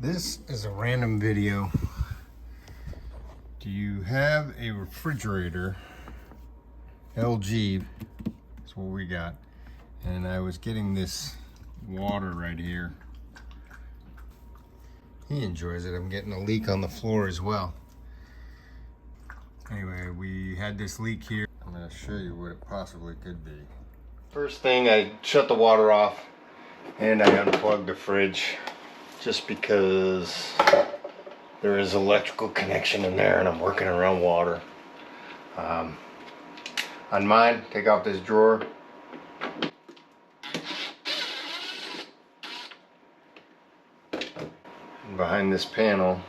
This is a random video. Do you have a refrigerator? LG is what we got. And I was getting this water right here. He enjoys it. I'm getting a leak on the floor as well. Anyway, we had this leak here. I'm going to show you what it possibly could be. First thing, I shut the water off and I unplugged the fridge just because there is electrical connection in there and I'm working around water. On mine, take off this drawer. And behind this panel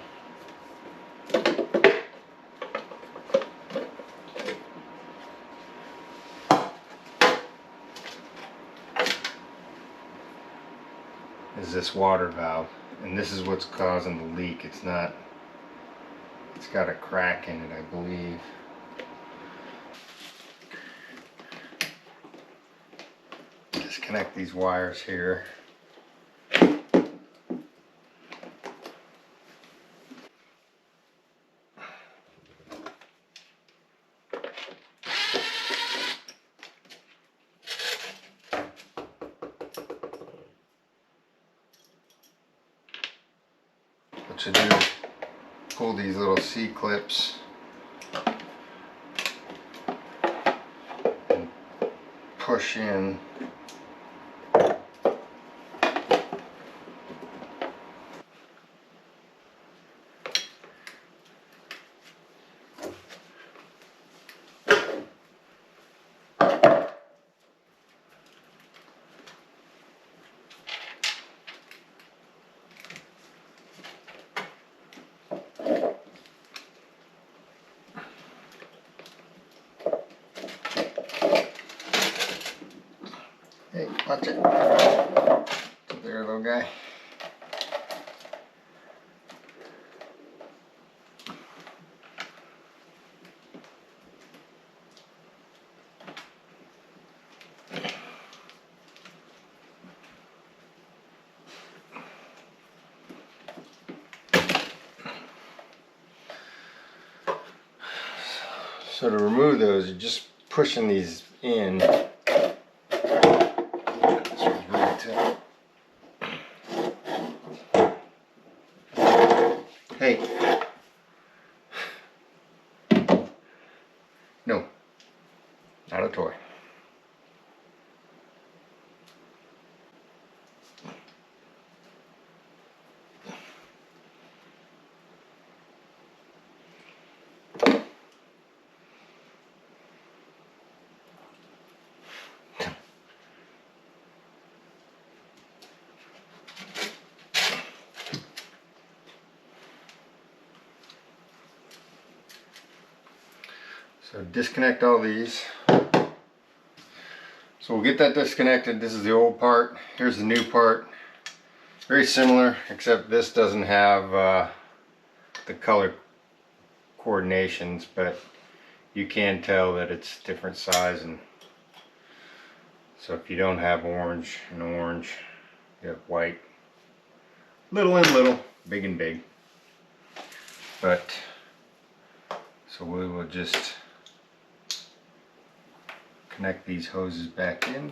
is this water valve, and this is what's causing the leak. It's got a crack in it, I believe. Disconnect these wires here. What you do is pull these little C-clips and push in. Hey, watch it. There, little guy. So to remove those, you're just pushing these in. Hey. No. Not a toy. So disconnect all these. So we'll get that disconnected. This is the old part. Here's the new part. Very similar, except this doesn't have the color coordinations, but you can tell that it's different size. And so if you don't have orange and orange, you have white. Little and little, big and big. But so we will just connect these hoses back in.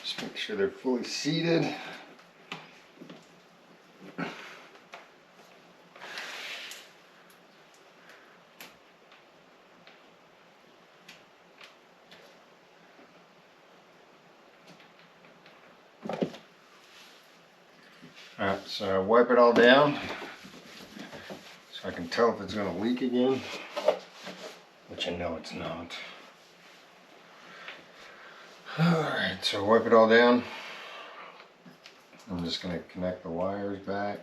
Just make sure they're fully seated. Alright, so I wipe it all down so I can tell if it's going to leak again, which I know it's not. Alright, so wipe it all down. I'm just going to connect the wires back.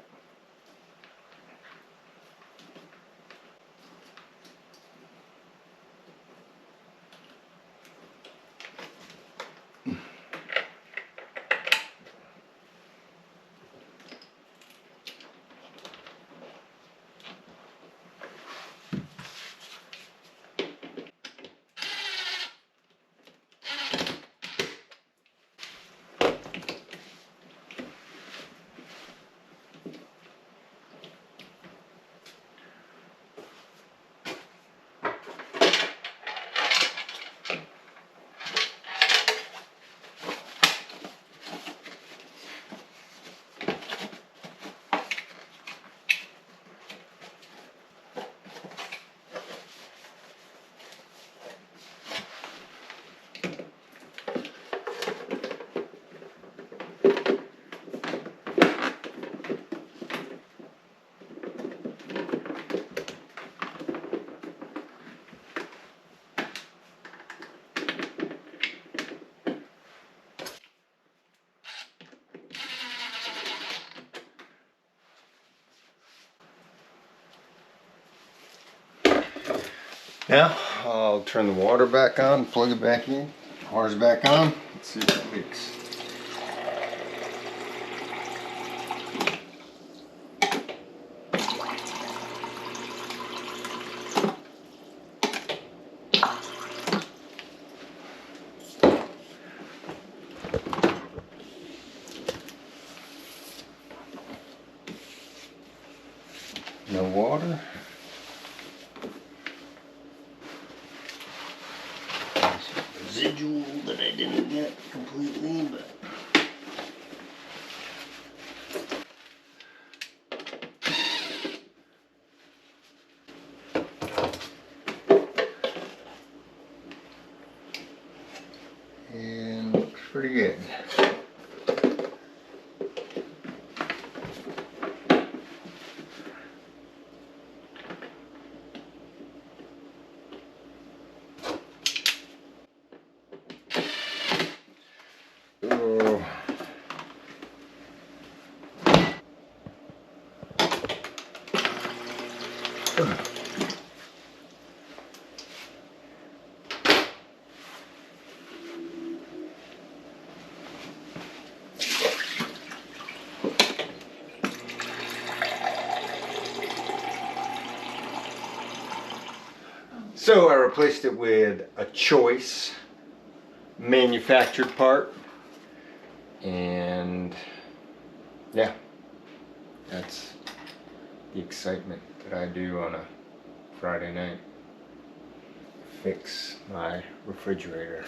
Now I'll turn the water back on, plug it back in. Water's back on. Let's see if it leaks. No water. Residual that I didn't get completely, but and looks pretty good. Oh. So I replaced it with a choice manufactured part, and yeah, that's the excitement that I do on a Friday night. Fix my refrigerator.